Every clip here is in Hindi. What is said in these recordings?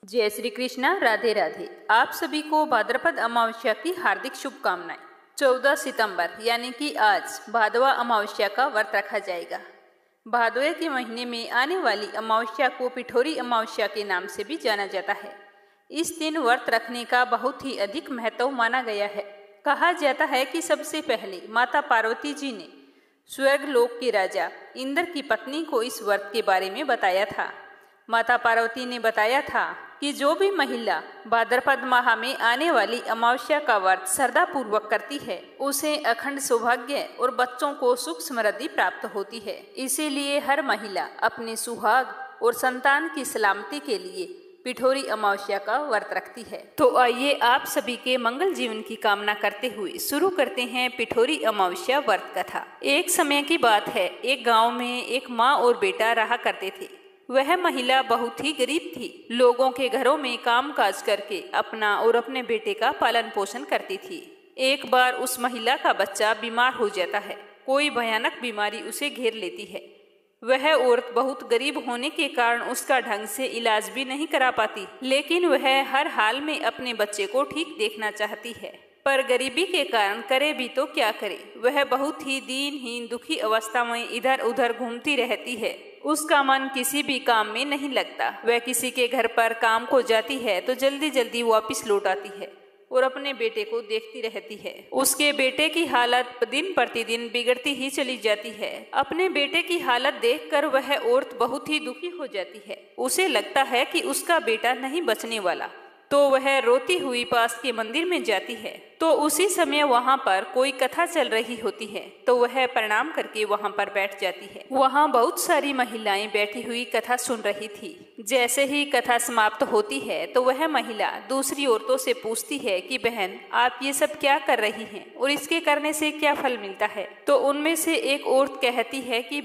जय श्री कृष्णा, राधे राधे। आप सभी को भाद्रपद अमावस्या की हार्दिक शुभकामनाएं। 14 सितंबर यानी कि आज भादवा अमावस्या का व्रत रखा जाएगा। भादवे के महीने में आने वाली अमावस्या को पिठोरी अमावस्या के नाम से भी जाना जाता है। इस दिन व्रत रखने का बहुत ही अधिक महत्व माना गया है। कहा जाता है कि सबसे पहले माता पार्वती जी ने स्वर्गलोक के राजा इंद्र की पत्नी को इस व्रत के बारे में बताया था। माता पार्वती ने बताया था कि जो भी महिला भाद्रपद माह में आने वाली अमावस्या का व्रत श्रद्धा पूर्वक करती है उसे अखंड सौभाग्य और बच्चों को सुख समृद्धि प्राप्त होती है। इसीलिए हर महिला अपने सुहाग और संतान की सलामती के लिए पिठोरी अमावस्या का व्रत रखती है। तो आइए आप सभी के मंगल जीवन की कामना करते हुए शुरू करते हैं पिठोरी अमावस्या व्रत कथा। एक समय की बात है, एक गांव में एक माँ और बेटा रहा करते थे। वह महिला बहुत ही गरीब थी। लोगों के घरों में काम काज करके अपना और अपने बेटे का पालन पोषण करती थी। एक बार उस महिला का बच्चा बीमार हो जाता है। कोई भयानक बीमारी उसे घेर लेती है। वह औरत बहुत गरीब होने के कारण उसका ढंग से इलाज भी नहीं करा पाती, लेकिन वह हर हाल में अपने बच्चे को ठीक देखना चाहती है। पर गरीबी के कारण करे भी तो क्या करे। वह बहुत ही दीनहीन दुखी अवस्था में इधर उधर घूमती रहती है। उसका मन किसी भी काम में नहीं लगता। वह किसी के घर पर काम को जाती है तो जल्दी जल्दी वापस लौट आती है और अपने बेटे को देखती रहती है। उसके बेटे की हालत दिन प्रतिदिन बिगड़ती ही चली जाती है। अपने बेटे की हालत देखकर वह औरत बहुत ही दुखी हो जाती है। उसे लगता है कि उसका बेटा नहीं बचने वाला, तो वह रोती हुई पास के मंदिर में जाती है। तो उसी समय वहाँ पर कोई कथा चल रही होती है, तो वह प्रणाम करके वहाँ पर बैठ जाती है। वहाँ बहुत सारी महिलाएं बैठी हुई कथा सुन रही थी। जैसे ही कथा समाप्त होती है तो वह महिला दूसरी औरतों से पूछती है कि बहन, आप ये सब क्या कर रही हैं और इसके करने से क्या फल मिलता है। तो उनमें से एक औरत कहती है कि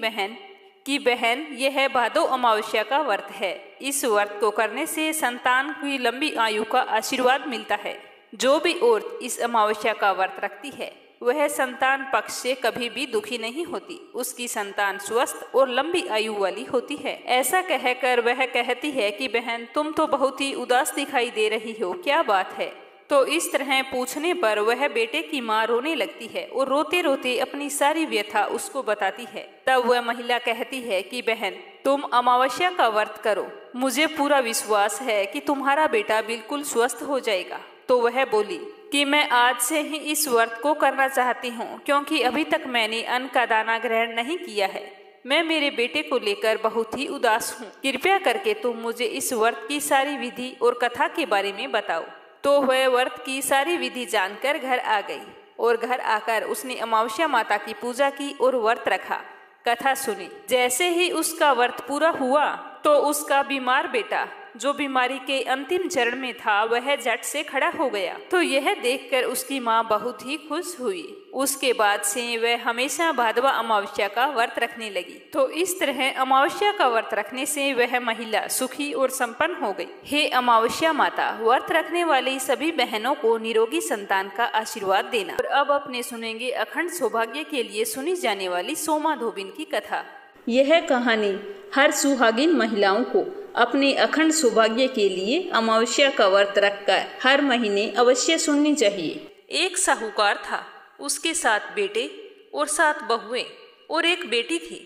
बहन यह भादो अमावस्या का व्रत है। इस व्रत को करने से संतान की लंबी आयु का आशीर्वाद मिलता है। जो भी औरत इस अमावस्या का व्रत रखती है वह संतान पक्ष से कभी भी दुखी नहीं होती। उसकी संतान स्वस्थ और लंबी आयु वाली होती है। ऐसा कहकर वह कहती है कि बहन, तुम तो बहुत ही उदास दिखाई दे रही हो, क्या बात है। तो इस तरह पूछने पर वह बेटे की माँ रोने लगती है और रोते रोते अपनी सारी व्यथा उसको बताती है। तब वह महिला कहती है कि बहन, तुम अमावस्या का व्रत करो, मुझे पूरा विश्वास है कि तुम्हारा बेटा बिल्कुल स्वस्थ हो जाएगा। तो वह बोली कि मैं आज से ही इस व्रत को करना चाहती हूँ, क्योंकि अभी तक मैंने अन्न का दाना ग्रहण नहीं किया है। मैं मेरे बेटे को लेकर बहुत ही उदास हूँ। कृपया करके तुम मुझे इस व्रत की सारी विधि और कथा के बारे में बताओ। तो वह व्रत की सारी विधि जानकर घर आ गई और घर आकर उसने अमावस्या माता की पूजा की और व्रत रखा, कथा सुनी। जैसे ही उसका व्रत पूरा हुआ तो उसका बीमार बेटा, जो बीमारी के अंतिम चरण में था, वह झट से खड़ा हो गया। तो यह देखकर उसकी माँ बहुत ही खुश हुई। उसके बाद से वह हमेशा भादवा अमावस्या का व्रत रखने लगी। तो इस तरह अमावस्या का व्रत रखने से वह महिला सुखी और संपन्न हो गई। हे अमावस्या माता, व्रत रखने वाली सभी बहनों को निरोगी संतान का आशीर्वाद देना। और अब अपने सुनेंगे अखंड सौभाग्य के लिए सुनी जाने वाली सोमा धोबिन की कथा। यह कहानी हर सुहागिन महिलाओं को अपने अखंड सौभाग्य के लिए अमावस्या का व्रत रखकर हर महीने अवश्य सुननी चाहिए। एक साहूकार था, उसके 7 बेटे और 7 बहुएं और एक बेटी थी।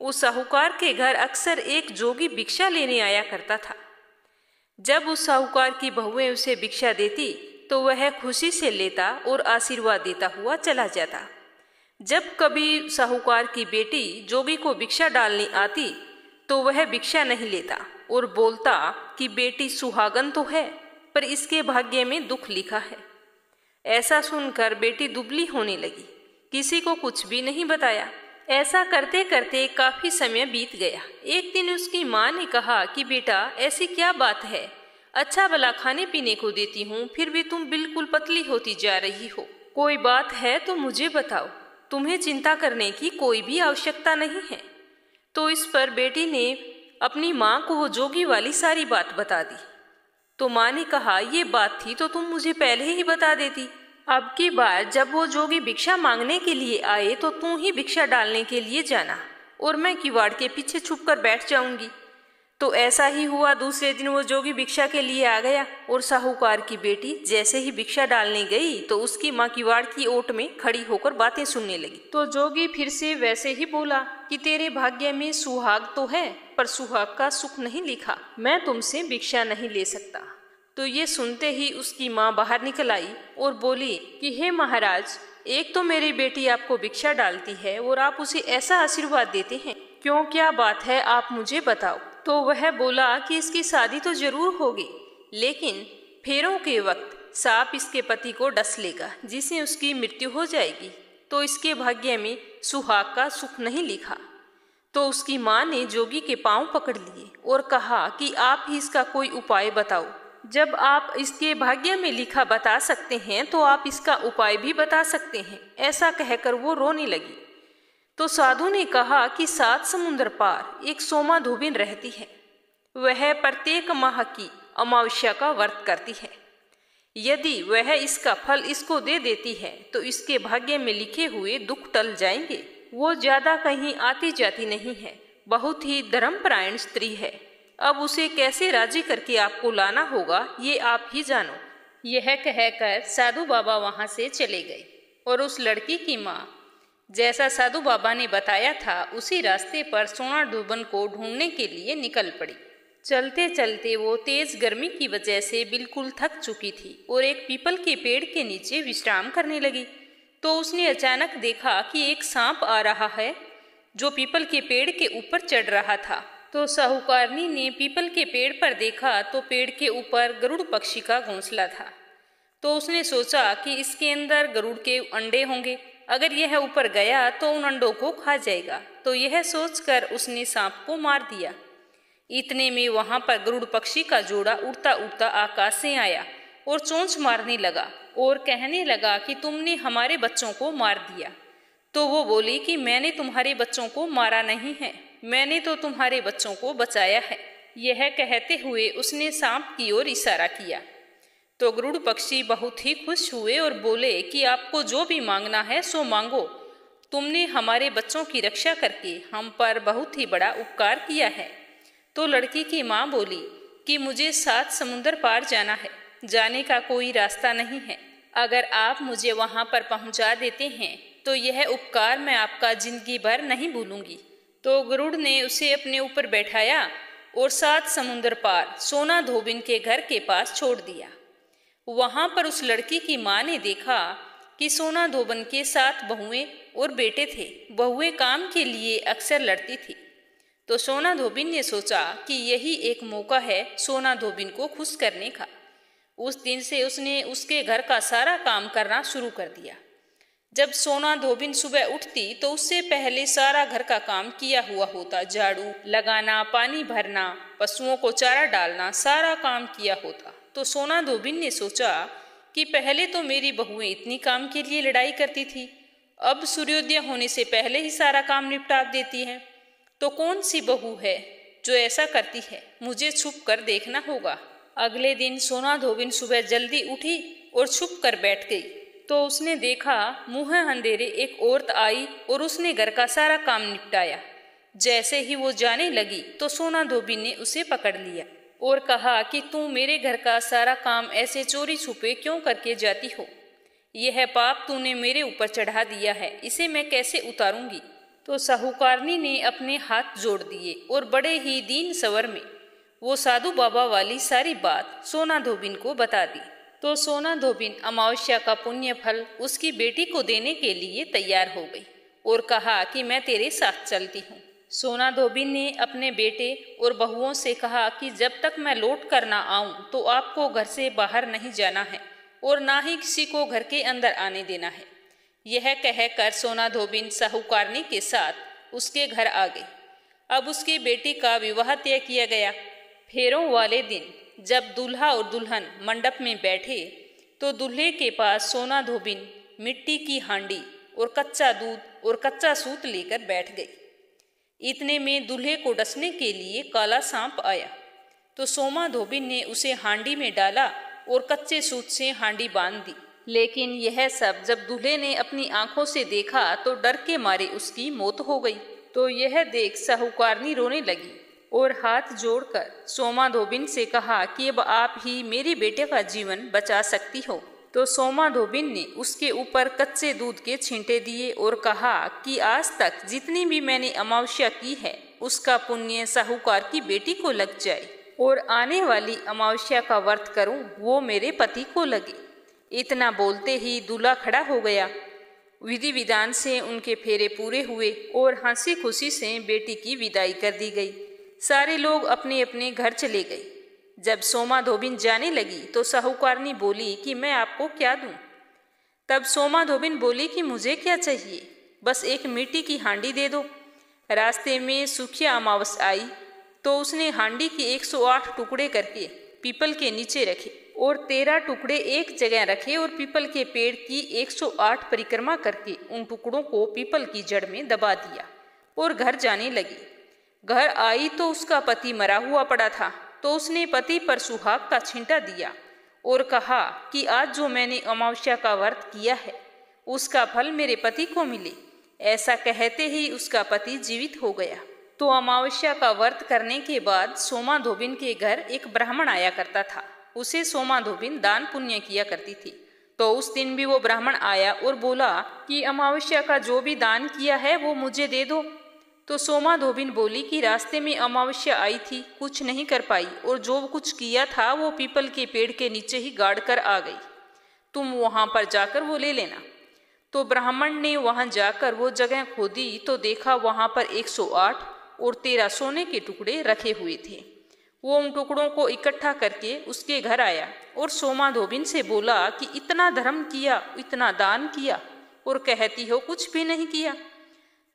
उस साहूकार के घर अक्सर एक जोगी भिक्षा लेने आया करता था। जब उस साहूकार की बहुएं उसे भिक्षा देती तो वह खुशी से लेता और आशीर्वाद देता हुआ चला जाता। जब कभी साहूकार की बेटी जोगी को भिक्षा डालने आती तो वह भिक्षा नहीं लेता और बोलता कि बेटी सुहागन तो है, पर इसके भाग्य में दुख लिखा है। ऐसा सुनकर बेटी दुबली होने लगी। किसी को कुछ भी नहीं बताया। ऐसा करते करते काफी समय बीत गया। एक दिन उसकी माँ ने कहा कि बेटा, ऐसी क्या बात है, अच्छा भला खाने पीने को देती हूँ, फिर भी तुम बिल्कुल पतली होती जा रही हो। कोई बात है तो मुझे बताओ, तुम्हें चिंता करने की कोई भी आवश्यकता नहीं है। तो इस पर बेटी ने अपनी माँ को वो जोगी वाली सारी बात बता दी। तो माँ ने कहा, ये बात थी तो तुम मुझे पहले ही बता देती। अब की बार जब वो जोगी भिक्षा मांगने के लिए आए तो तू ही भिक्षा डालने के लिए जाना और मैं किवाड़ के पीछे छुपकर बैठ जाऊंगी। तो ऐसा ही हुआ। दूसरे दिन वो जोगी भिक्षा के लिए आ गया और साहूकार की बेटी जैसे ही भिक्षा डालने गई तो उसकी माँ किवाड़ की ओट में खड़ी होकर बातें सुनने लगी। तो जोगी फिर से वैसे ही बोला कि तेरे भाग्य में सुहाग तो है, पर सुहाग का सुख नहीं लिखा, मैं तुमसे भिक्षा नहीं ले सकता। तो ये सुनते ही उसकी माँ बाहर निकल आई और बोली कि हे महाराज, एक तो मेरी बेटी आपको भिक्षा डालती है और आप उसे ऐसा आशीर्वाद देते हैं, क्यों, क्या बात है, आप मुझे बताओ। तो वह बोला कि इसकी शादी तो जरूर होगी, लेकिन फेरों के वक्त सांप इसके पति को डस लेगा, जिससे उसकी मृत्यु हो जाएगी, तो इसके भाग्य में सुहाग का सुख नहीं लिखा। तो उसकी माँ ने जोगी के पांव पकड़ लिए और कहा कि आप ही इसका कोई उपाय बताओ। जब आप इसके भाग्य में लिखा बता सकते हैं तो आप इसका उपाय भी बता सकते हैं। ऐसा कहकर वो रोने लगी। तो साधु ने कहा कि 7 समुद्र पार एक सोमा धोबिन रहती है, वह प्रत्येक माह की अमावस्या का व्रत करती है। यदि वह इसका फल इसको दे देती है तो इसके भाग्य में लिखे हुए दुख टल जाएंगे। वो ज्यादा कहीं आती जाती नहीं है, बहुत ही धर्मपरायण स्त्री है। अब उसे कैसे राजी करके आपको लाना होगा, ये आप ही जानो। यह कहकर साधु बाबा वहां से चले गए और उस लड़की की माँ जैसा साधु बाबा ने बताया था उसी रास्ते पर सोना धोबन को ढूंढने के लिए निकल पड़ी। चलते चलते वो तेज गर्मी की वजह से बिल्कुल थक चुकी थी और एक पीपल के पेड़ के नीचे विश्राम करने लगी। तो उसने अचानक देखा कि एक सांप आ रहा है जो पीपल के पेड़ के ऊपर चढ़ रहा था। तो साहूकारनी ने पीपल के पेड़ पर देखा तो पेड़ के ऊपर गरुड़ पक्षी का घोंसला था। तो उसने सोचा कि इसके अंदर गरुड़ के अंडे होंगे, अगर यह ऊपर गया तो उन अंडों को खा जाएगा। तो यह सोचकर उसने सांप को मार दिया। इतने में वहां पर गरुड़ पक्षी का जोड़ा उड़ता उड़ता आकाश से आया और चोंच मारने लगा और कहने लगा कि तुमने हमारे बच्चों को मार दिया। तो वो बोली कि मैंने तुम्हारे बच्चों को मारा नहीं है, मैंने तो तुम्हारे बच्चों को बचाया है। यह कहते हुए उसने सांप की ओर इशारा किया। तो गरुड़ पक्षी बहुत ही खुश हुए और बोले कि आपको जो भी मांगना है सो मांगो, तुमने हमारे बच्चों की रक्षा करके हम पर बहुत ही बड़ा उपकार किया है। तो लड़की की माँ बोली कि मुझे 7 समुंदर पार जाना है, जाने का कोई रास्ता नहीं है, अगर आप मुझे वहाँ पर पहुँचा देते हैं तो यह उपकार मैं आपका जिंदगी भर नहीं भूलूंगी। तो गरुड़ ने उसे अपने ऊपर बैठाया और 7 समुंदर पार सोना धोबिन के घर के पास छोड़ दिया। वहां पर उस लड़की की माँ ने देखा कि सोना धोबन के 7 बहुएं और बेटे थे। बहुएं काम के लिए अक्सर लड़ती थी। तो सोना धोबिन ने सोचा कि यही एक मौका है सोना धोबिन को खुश करने का। उस दिन से उसने उसके घर का सारा काम करना शुरू कर दिया। जब सोना धोबिन सुबह उठती तो उससे पहले सारा घर का काम किया हुआ होता, झाड़ू लगाना, पानी भरना, पशुओं को चारा डालना, सारा काम किया होता। तो सोना धोबिन ने सोचा कि पहले तो मेरी बहुएं इतनी काम के लिए लड़ाई करती थी, अब सूर्योदय होने से पहले ही सारा काम निपटा देती है। तो कौन सी बहू है जो ऐसा करती है, मुझे छुप कर देखना होगा। अगले दिन सोना धोबिन सुबह जल्दी उठी और छुप कर बैठ गई। तो उसने देखा मुँह अंधेरे एक औरत आई और उसने घर का सारा काम निपटाया। जैसे ही वो जाने लगी तो सोना धोबिन ने उसे पकड़ लिया और कहा कि तू मेरे घर का सारा काम ऐसे चोरी छुपे क्यों करके जाती हो? यह पाप तूने मेरे ऊपर चढ़ा दिया है, इसे मैं कैसे उतारूंगी? तो साहूकारनी ने अपने हाथ जोड़ दिए और बड़े ही दीन स्वर में वो साधु बाबा वाली सारी बात सोना धोबिन को बता दी। तो सोना धोबिन अमावस्या का पुण्य फल उसकी बेटी को देने के लिए तैयार हो गई और कहा कि मैं तेरे साथ चलती हूँ। सोना धोबिन ने अपने बेटे और बहुओं से कहा कि जब तक मैं लौट कर ना आऊं तो आपको घर से बाहर नहीं जाना है और ना ही किसी को घर के अंदर आने देना है। यह कहकर सोना धोबिन साहूकारनी के साथ उसके घर आ गई। अब उसकी बेटी का विवाह तय किया गया। फेरों वाले दिन जब दूल्हा और दुल्हन मंडप में बैठे तो दूल्हे के पास सोना धोबिन मिट्टी की हांडी और कच्चा दूध और कच्चा सूत लेकर बैठ गई। इतने में दूल्हे को डसने के लिए काला सांप आया। तो सोमा धोबिन ने उसे हांडी में डाला और कच्चे सूत से हांडी बांध दी। लेकिन यह सब जब दूल्हे ने अपनी आंखों से देखा तो डर के मारे उसकी मौत हो गई। तो यह देख साहूकारनी रोने लगी और हाथ जोड़कर सोमा धोबिन से कहा कि अब आप ही मेरे बेटे का जीवन बचा सकती हो। तो सोमा धोबिन ने उसके ऊपर कच्चे दूध के छींटे दिए और कहा कि आज तक जितनी भी मैंने अमावस्या की है उसका पुण्य साहूकार की बेटी को लग जाए और आने वाली अमावस्या का व्रत करूं वो मेरे पति को लगे। इतना बोलते ही दूल्हा खड़ा हो गया। विधि विधान से उनके फेरे पूरे हुए और हंसी खुशी से बेटी की विदाई कर दी गई। सारे लोग अपने अपने घर चले गए। जब सोमा धोबिन जाने लगी तो साहूकारनी बोली कि मैं आपको क्या दूं? तब सोमा धोबिन बोली कि मुझे क्या चाहिए, बस एक मिट्टी की हांडी दे दो। रास्ते में सुखिया अमावस आई तो उसने हांडी के 108 टुकड़े करके पीपल के नीचे रखे और 13 टुकड़े एक जगह रखे और पीपल के पेड़ की 108 परिक्रमा करके उन टुकड़ों को पीपल की जड़ में दबा दिया और घर जाने लगी। घर आई तो उसका पति मरा हुआ पड़ा था, तो उसने पति पर सुहाग का छींटा दिया और कहा कि आज जो मैंने अमावस्या का व्रत किया है उसका फल मेरे पति को मिले। ऐसा कहते ही उसका पति जीवित हो गया। तो अमावस्या का व्रत करने के बाद सोमा धोबिन के घर एक ब्राह्मण आया करता था। उसे सोमा धोबिन दान पुण्य किया करती थी। तो उस दिन भी वो ब्राह्मण आया और बोला कि अमावस्या का जो भी दान किया है वो मुझे दे दो। तो सोमा धोबिन बोली कि रास्ते में अमावस्या आई थी, कुछ नहीं कर पाई और जो कुछ किया था वो पीपल के पेड़ के नीचे ही गाड़ कर आ गई। तुम वहां पर जाकर वो ले लेना। तो ब्राह्मण ने वहां जाकर वो जगह खोदी तो देखा वहां पर 108 और 13 सोने के टुकड़े रखे हुए थे। वो उन टुकड़ों को इकट्ठा करके उसके घर आया और सोमा धोबिन से बोला कि इतना धर्म किया, इतना दान किया और कहती हो कुछ भी नहीं किया।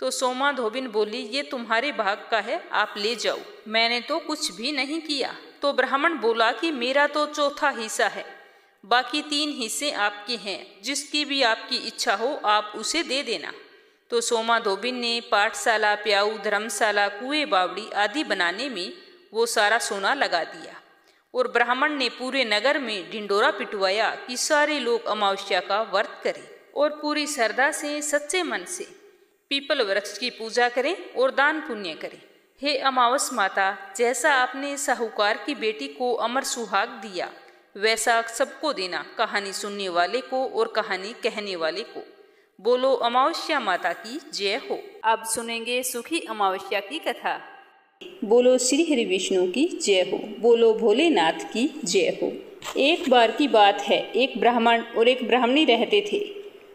तो सोमा धोबिन बोली ये तुम्हारे भाग का है, आप ले जाओ, मैंने तो कुछ भी नहीं किया। तो ब्राह्मण बोला कि मेरा तो चौथा हिस्सा है, बाकी 3 हिस्से आपके हैं, जिसकी भी आपकी इच्छा हो आप उसे दे देना। तो सोमा धोबिन ने पाठशाला, प्याऊ, धर्मशाला, कुएं, बावड़ी आदि बनाने में वो सारा सोना लगा दिया और ब्राह्मण ने पूरे नगर में ढिंडोरा पिटवाया कि सारे लोग अमावस्या का व्रत करें और पूरी श्रद्धा से सच्चे मन से पीपल वृक्ष की पूजा करें और दान पुण्य करें। हे अमावस माता, जैसा आपने साहूकार की बेटी को अमर सुहाग दिया वैसा सबको देना, कहानी सुनने वाले को और कहानी कहने वाले को। बोलो अमावस्या माता की जय हो। अब सुनेंगे सुखी अमावस्या की कथा। बोलो श्री हरि विष्णु की जय हो। बोलो भोलेनाथ की जय हो। एक बार की बात है, एक ब्राह्मण और एक ब्राह्मणी रहते थे।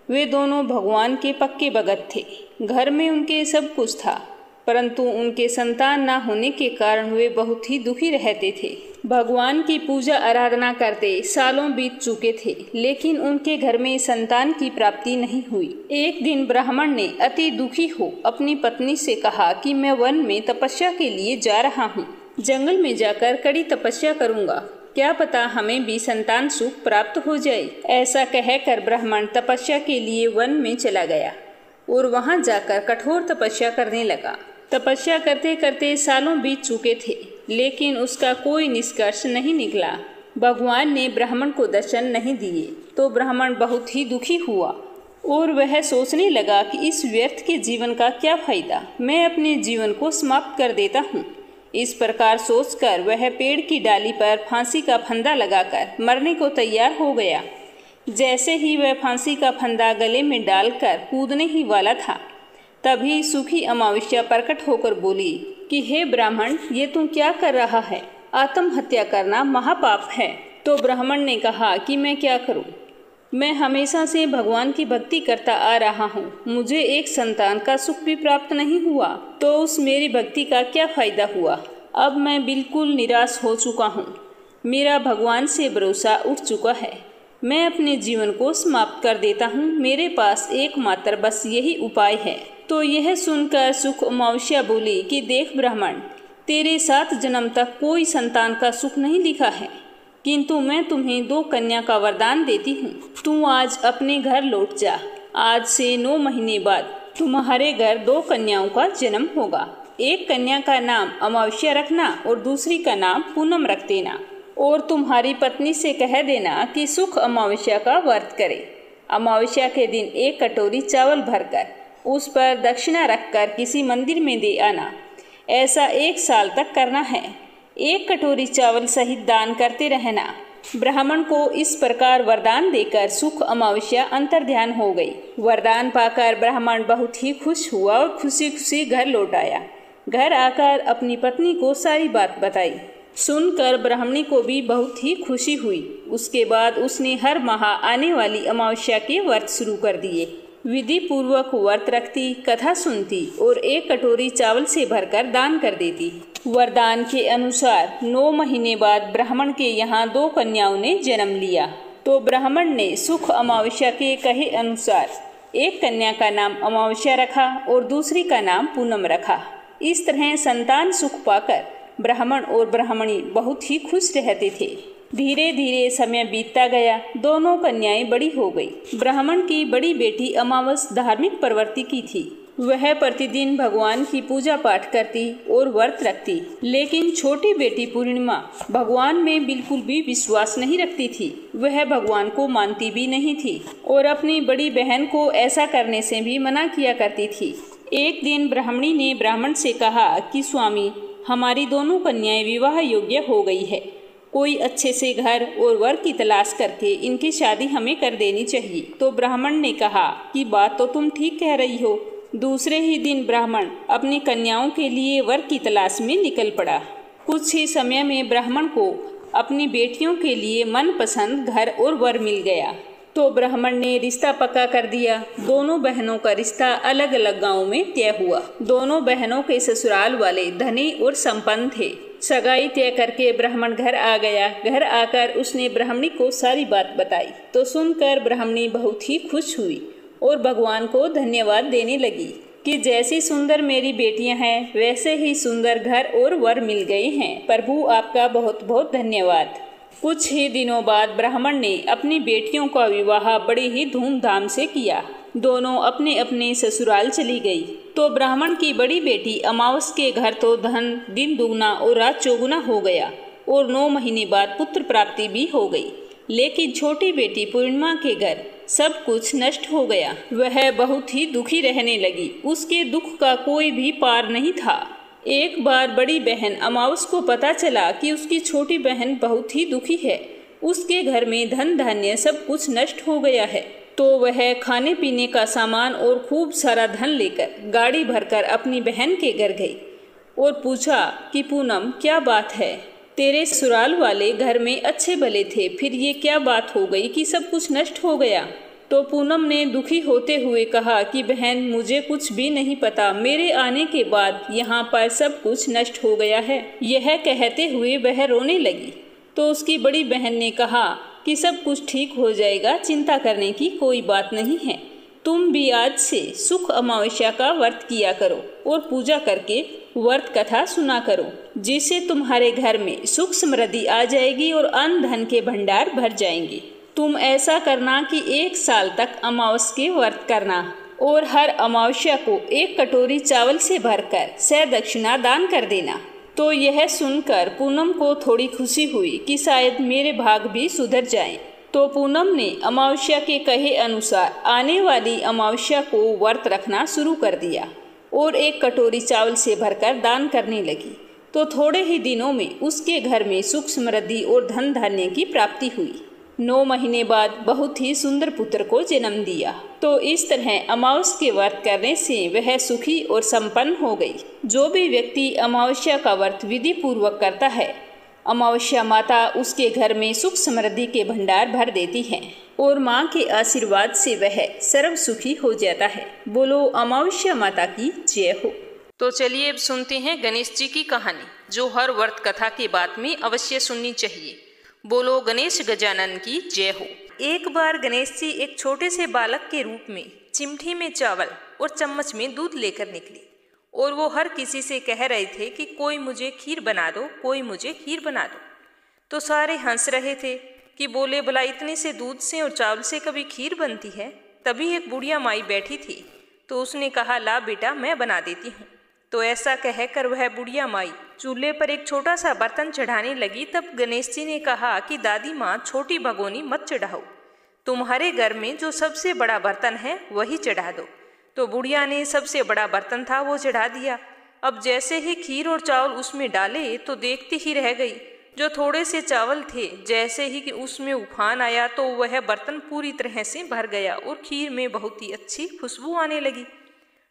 वे दोनों भगवान के पक्के भगत थे। घर में उनके सब कुछ था, परंतु उनके संतान न होने के कारण वे बहुत ही दुखी रहते थे। भगवान की पूजा आराधना करते सालों बीत चुके थे, लेकिन उनके घर में संतान की प्राप्ति नहीं हुई। एक दिन ब्राह्मण ने अति दुखी हो अपनी पत्नी से कहा कि मैं वन में तपस्या के लिए जा रहा हूँ, जंगल में जाकर कड़ी तपस्या करूँगा, क्या पता हमें भी संतान सुख प्राप्त हो जाए। ऐसा कहकर ब्राह्मण तपस्या के लिए वन में चला गया और वहां जाकर कठोर तपस्या करने लगा। तपस्या करते करते सालों बीत चुके थे, लेकिन उसका कोई निष्कर्ष नहीं निकला। भगवान ने ब्राह्मण को दर्शन नहीं दिए तो ब्राह्मण बहुत ही दुखी हुआ और वह सोचने लगा कि इस व्यर्थ के जीवन का क्या फायदा, मैं अपने जीवन को समाप्त कर देता हूँ। इस प्रकार सोचकर वह पेड़ की डाली पर फांसी का फंदा लगाकर मरने को तैयार हो गया। जैसे ही वह फांसी का फंदा गले में डालकर कूदने ही वाला था, तभी सुखी अमावस्या प्रकट होकर बोली कि हे ब्राह्मण, ये तू क्या कर रहा है? आत्महत्या करना महापाप है। तो ब्राह्मण ने कहा कि मैं क्या करूं? मैं हमेशा से भगवान की भक्ति करता आ रहा हूँ, मुझे एक संतान का सुख भी प्राप्त नहीं हुआ, तो उस मेरी भक्ति का क्या फायदा हुआ? अब मैं बिल्कुल निराश हो चुका हूँ, मेरा भगवान से भरोसा उठ चुका है, मैं अपने जीवन को समाप्त कर देता हूँ, मेरे पास एकमात्र बस यही उपाय है। तो यह सुनकर सुख अमावस्या बोली कि देख ब्राह्मण, तेरे 7 जन्म तक कोई संतान का सुख नहीं लिखा है, किंतु मैं तुम्हें 2 कन्या का वरदान देती हूँ। तू आज अपने घर लौट जा। आज से 9 महीने बाद तुम्हारे घर 2 कन्याओं का जन्म होगा। एक कन्या का नाम अमावस्या रखना और दूसरी का नाम पूनम रख देना, और तुम्हारी पत्नी से कह देना कि सुख अमावस्या का व्रत करे। अमावस्या के दिन 1 कटोरी चावल भरकर उस पर दक्षिणा रखकर किसी मंदिर में दे आना। ऐसा 1 साल तक करना है। 1 कटोरी चावल सहित दान करते रहना। ब्राह्मण को इस प्रकार वरदान देकर सुख अमावस्या अंतर्ध्यान हो गई। वरदान पाकर ब्राह्मण बहुत ही खुश हुआ और खुशी खुशी घर लौट आया। घर आकर अपनी पत्नी को सारी बात बताई। सुनकर ब्राह्मणी को भी बहुत ही खुशी हुई। उसके बाद उसने हर माह आने वाली अमावस्या के व्रत शुरू कर दिए। विधि पूर्वक व्रत रखती, कथा सुनती और 1 कटोरी चावल से भरकर दान कर देती। वरदान के अनुसार 9 महीने बाद ब्राह्मण के यहाँ 2 कन्याओं ने जन्म लिया। तो ब्राह्मण ने सुख अमावस्या के कहे अनुसार एक कन्या का नाम अमावस्या रखा और दूसरी का नाम पूनम रखा। इस तरह संतान सुख पाकर ब्राह्मण और ब्राह्मणी बहुत ही खुश रहते थे। धीरे धीरे समय बीतता गया। दोनों कन्याएं बड़ी हो गई। ब्राह्मण की बड़ी बेटी अमावस धार्मिक प्रवृत्ति की थी। वह प्रतिदिन भगवान की पूजा पाठ करती और व्रत रखती, लेकिन छोटी बेटी पूर्णिमा भगवान में बिल्कुल भी विश्वास नहीं रखती थी। वह भगवान को मानती भी नहीं थी और अपनी बड़ी बहन को ऐसा करने से भी मना किया करती थी। एक दिन ब्राह्मणी ने ब्राह्मण से कहा कि स्वामी, हमारी दोनों कन्याएं विवाह योग्य हो गई है। कोई अच्छे से घर और वर की तलाश करके इनकी शादी हमें कर देनी चाहिए। तो ब्राह्मण ने कहा कि बात तो तुम ठीक कह रही हो। दूसरे ही दिन ब्राह्मण अपनी कन्याओं के लिए वर की तलाश में निकल पड़ा। कुछ ही समय में ब्राह्मण को अपनी बेटियों के लिए मनपसंद घर और वर मिल गया। तो ब्राह्मण ने रिश्ता पक्का कर दिया। दोनों बहनों का रिश्ता अलग अलग गांव में तय हुआ। दोनों बहनों के ससुराल वाले धनी और संपन्न थे। सगाई तय करके ब्राह्मण घर आ गया। घर आकर उसने ब्राह्मणी को सारी बात बताई। तो सुनकर ब्राह्मणी बहुत ही खुश हुई और भगवान को धन्यवाद देने लगी कि जैसी सुंदर मेरी बेटियां हैं, वैसे ही सुंदर घर और वर मिल गए हैं। प्रभु आपका बहुत बहुत धन्यवाद। कुछ ही दिनों बाद ब्राह्मण ने अपनी बेटियों का विवाह बड़े ही धूमधाम से किया। दोनों अपने अपने ससुराल चली गई। तो ब्राह्मण की बड़ी बेटी अमावस के घर तो धन दिन दुगना और रात चौगुना हो गया और 9 महीने बाद पुत्र प्राप्ति भी हो गई। लेकिन छोटी बेटी पूर्णिमा के घर सब कुछ नष्ट हो गया। वह बहुत ही दुखी रहने लगी। उसके दुख का कोई भी पार नहीं था। एक बार बड़ी बहन अमावस को पता चला कि उसकी छोटी बहन बहुत ही दुखी है। उसके घर में धन धान्य सब कुछ नष्ट हो गया है। तो वह खाने पीने का सामान और खूब सारा धन लेकर गाड़ी भरकर अपनी बहन के घर गई और पूछा कि पूनम, क्या बात है? तेरे ससुराल वाले घर में अच्छे भले थे, फिर ये क्या बात हो गई कि सब कुछ नष्ट हो गया? तो पूनम ने दुखी होते हुए कहा कि बहन, मुझे कुछ भी नहीं पता। मेरे आने के बाद यहाँ पर सब कुछ नष्ट हो गया है। यह कहते हुए वह रोने लगी। तो उसकी बड़ी बहन ने कहा कि सब कुछ ठीक हो जाएगा, चिंता करने की कोई बात नहीं है। तुम भी आज से सुख अमावस्या का व्रत किया करो और पूजा करके व्रत कथा सुना करो, जिससे तुम्हारे घर में सुख समृद्धि आ जाएगी और अन्न धन के भंडार भर जाएंगे। तुम ऐसा करना कि 1 साल तक अमावस के व्रत करना और हर अमावस्या को 1 कटोरी चावल से भरकर दक्षिणा दान कर देना। तो यह सुनकर पूनम को थोड़ी खुशी हुई कि शायद मेरे भाग भी सुधर जाएं। तो पूनम ने अमावस्या के कहे अनुसार आने वाली अमावस्या को व्रत रखना शुरू कर दिया और 1 कटोरी चावल से भरकर दान करने लगी। तो थोड़े ही दिनों में उसके घर में सुख समृद्धि और धन धान्य की प्राप्ति हुई। 9 महीने बाद बहुत ही सुंदर पुत्र को जन्म दिया। तो इस तरह अमावस के व्रत करने से वह सुखी और संपन्न हो गई। जो भी व्यक्ति अमावस्या का व्रत विधि पूर्वक करता है, अमावस्या माता उसके घर में सुख समृद्धि के भंडार भर देती है और माँ के आशीर्वाद से वह सर्व सुखी हो जाता है। बोलो अमावस्या माता की जय हो। तो चलिए अब सुनते हैं गणेश जी की कहानी, जो हर व्रत कथा के बाद में अवश्य सुननी चाहिए। बोलो गणेश गजानन की जय हो। एक बार गणेश जी एक छोटे से बालक के रूप में चिमटी में चावल और चम्मच में दूध लेकर निकले और वो हर किसी से कह रहे थे कि कोई मुझे खीर बना दो, कोई मुझे खीर बना दो। तो सारे हंस रहे थे कि बोले भला इतने से दूध से और चावल से कभी खीर बनती है? तभी एक बुढ़िया माई बैठी थी। तो उसने कहा, ला बेटा मैं बना देती हूँ। तो ऐसा कहकर वह बुढ़िया माई चूल्हे पर एक छोटा सा बर्तन चढ़ाने लगी। तब गणेश जी ने कहा कि दादी माँ, छोटी भगोनी मत चढ़ाओ, तुम्हारे घर में जो सबसे बड़ा बर्तन है वही चढ़ा दो। तो बुढ़िया ने सबसे बड़ा बर्तन था वो चढ़ा दिया। अब जैसे ही खीर और चावल उसमें डाले तो देखती ही रह गई। जो थोड़े से चावल थे, जैसे ही कि उसमें उफान आया तो वह बर्तन पूरी तरह से भर गया और खीर में बहुत ही अच्छी खुशबू आने लगी।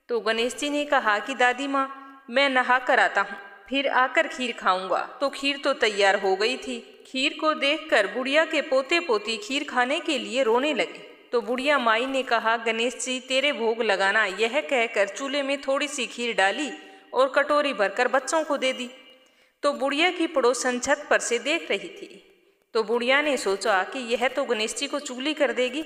तो गणेश जी ने कहा कि दादी माँ, मैं नहा कर आता हूँ, फिर आकर खीर खाऊंगा। तो खीर तो तैयार हो गई थी। खीर को देखकर बुढ़िया के पोते पोती खीर खाने के लिए रोने लगे। तो बुढ़िया माई ने कहा, गणेश जी तेरे भोग लगाना। यह कहकर चूल्हे में थोड़ी सी खीर डाली और कटोरी भरकर बच्चों को दे दी। तो बुढ़िया की पड़ोसन छत पर से देख रही थी। तो बुढ़िया ने सोचा कि यह तो गणेश जी को चुगली कर देगी।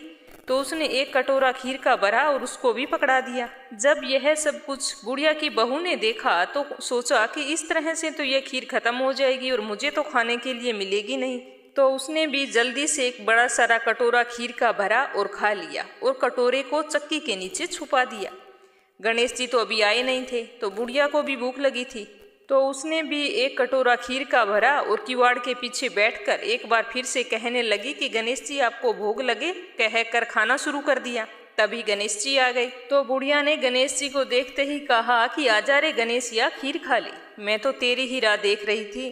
तो उसने एक कटोरा खीर का भरा और उसको भी पकड़ा दिया। जब यह सब कुछ बुढ़िया की बहू ने देखा तो सोचा कि इस तरह से तो यह खीर खत्म हो जाएगी और मुझे तो खाने के लिए मिलेगी नहीं। तो उसने भी जल्दी से एक बड़ा सारा कटोरा खीर का भरा और खा लिया और कटोरे को चक्की के नीचे छुपा दिया। गणेश जी तो अभी आए नहीं थे, तो बुढ़िया को भी भूख लगी थी। तो उसने भी एक कटोरा खीर का भरा और किवाड़ के पीछे बैठकर एक बार फिर से कहने लगी कि गणेश जी आपको भोग लगे, कहकर खाना शुरू कर दिया। तभी गणेश जी आ गए। तो बुढ़िया ने गणेश जी को देखते ही कहा कि आजा रे गणेशिया, खीर खा ले, मैं तो तेरी ही राह देख रही थी।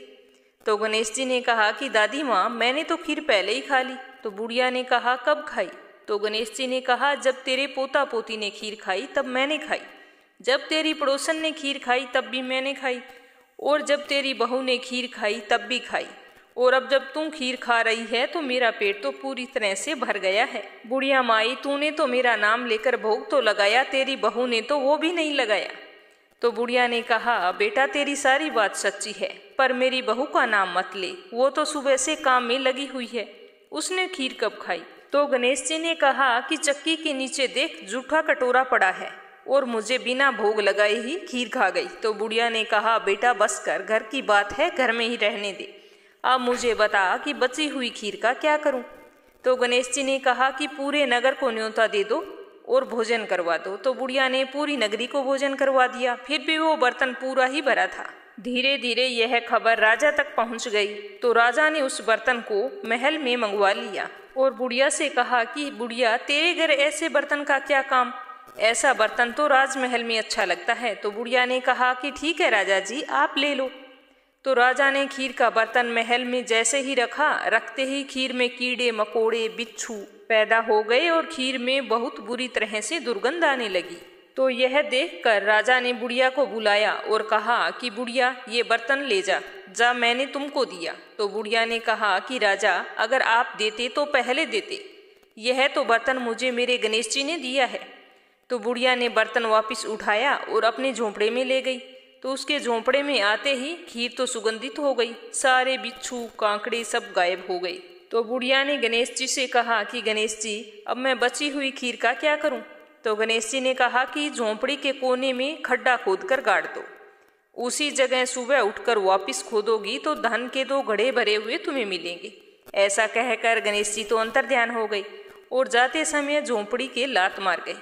तो गणेश जी ने कहा कि दादी माँ, मैंने तो खीर पहले ही खा ली। तो बुढ़िया ने कहा, कब खाई? तो गणेश जी ने कहा, जब तेरे पोता पोती ने खीर खाई तब मैंने खाई, जब तेरी पड़ोसन ने खीर खाई तब भी मैंने खाई, और जब तेरी बहू ने खीर खाई तब भी खाई, और अब जब तुम खीर खा रही है तो मेरा पेट तो पूरी तरह से भर गया है। बुढ़िया माई, तूने तो मेरा नाम लेकर भोग तो लगाया, तेरी बहू ने तो वो भी नहीं लगाया। तो बुढ़िया ने कहा, बेटा तेरी सारी बात सच्ची है, पर मेरी बहू का नाम मत ले, वो तो सुबह से काम में लगी हुई है, उसने खीर कब खाई? तो गणेश जी ने कहा कि चक्की के नीचे देख, जूठा कटोरा पड़ा है और मुझे बिना भोग लगाए ही खीर खा गई। तो बुढ़िया ने कहा, बेटा बस कर, घर की बात है, घर में ही रहने दे, अब मुझे बता कि बची हुई खीर का क्या करूं? तो गणेश जी ने कहा कि पूरे नगर को न्योता दे दो और भोजन करवा दो। तो बुढ़िया ने पूरी नगरी को भोजन करवा दिया, फिर भी वो बर्तन पूरा ही भरा था। धीरे धीरे यह खबर राजा तक पहुंच गई। तो राजा ने उस बर्तन को महल में मंगवा लिया और बुढ़िया से कहा कि बुढ़िया, तेरे घर ऐसे बर्तन का क्या काम, ऐसा बर्तन तो राजमहल में अच्छा लगता है। तो बुढ़िया ने कहा कि ठीक है राजा जी, आप ले लो। तो राजा ने खीर का बर्तन महल में जैसे ही रखा, रखते ही खीर में कीड़े मकोड़े बिच्छू पैदा हो गए और खीर में बहुत बुरी तरह से दुर्गंध आने लगी। तो यह देखकर राजा ने बुढ़िया को बुलाया और कहा कि बुढ़िया, ये बर्तन ले जा, जा मैंने तुमको दिया। तो बुढ़िया ने कहा कि राजा, अगर आप देते तो पहले देते, यह तो बर्तन मुझे मेरे गणेश जी ने दिया है। तो बुढ़िया ने बर्तन वापस उठाया और अपने झोंपड़े में ले गई। तो उसके झोंपड़े में आते ही खीर तो सुगंधित हो गई, सारे बिच्छू कांकड़े सब गायब हो गए। तो बुढ़िया ने गणेश जी से कहा कि गणेश जी, अब मैं बची हुई खीर का क्या करूं? तो गणेश जी ने कहा कि झोंपड़ी के कोने में खड्डा खोदकर गाड़ दो, उसी जगह सुबह उठकर वापस खोदोगी तो धन के 2 घड़े भरे हुए तुम्हें मिलेंगे। ऐसा कहकर गणेश जी तो अंतर्ध्यान हो गई और जाते समय झोंपड़ी के लात मार गए।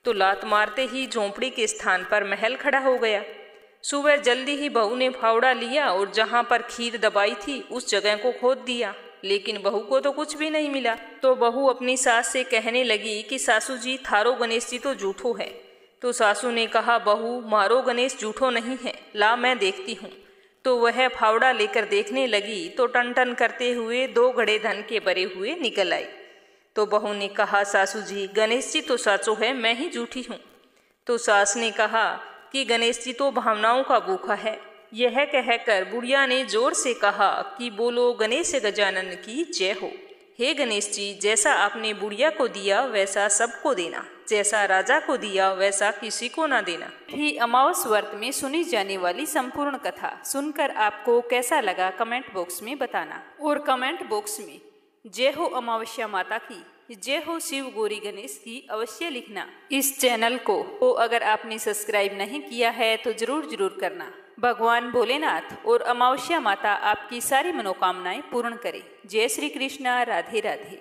तो लात मारते ही झोंपड़ी के स्थान पर महल खड़ा हो गया। सुबह जल्दी ही बहू ने फावड़ा लिया और जहां पर खीर दबाई थी उस जगह को खोद दिया, लेकिन बहू को तो कुछ भी नहीं मिला। तो बहू अपनी सास से कहने लगी कि सासू जी, थारो गणेश जी तो झूठो है। तो सासू ने कहा, बहू मारो गणेश झूठो नहीं है, ला मैं देखती हूँ। तो वह फावड़ा लेकर देखने लगी तो टन टन करते हुए 2 घड़े धन के भरे हुए निकल आए। तो बहू ने कहा, सासू जी, गणेश जी तो साचो है, मैं ही झूठी हूँ। तो सास ने कहा कि गणेश जी तो भावनाओं का भूखा है। यह कहकर बुढ़िया ने जोर से कहा कि बोलो गणेश गजानन की जय हो। हे गणेश जी, जैसा आपने बुढ़िया को दिया वैसा सबको देना, जैसा राजा को दिया वैसा किसी को ना देना। ही अमावस व्रत में सुनी जाने वाली संपूर्ण कथा सुनकर आपको कैसा लगा कमेंट बॉक्स में बताना, और कमेंट बॉक्स में जय हो अमावस्या माता की, जय हो शिव गौरी गणेश की अवश्य लिखना। इस चैनल को अगर आपने सब्सक्राइब नहीं किया है तो जरूर करना। भगवान भोलेनाथ और अमावस्या माता आपकी सारी मनोकामनाएं पूर्ण करें। जय श्री कृष्णा, राधे राधे।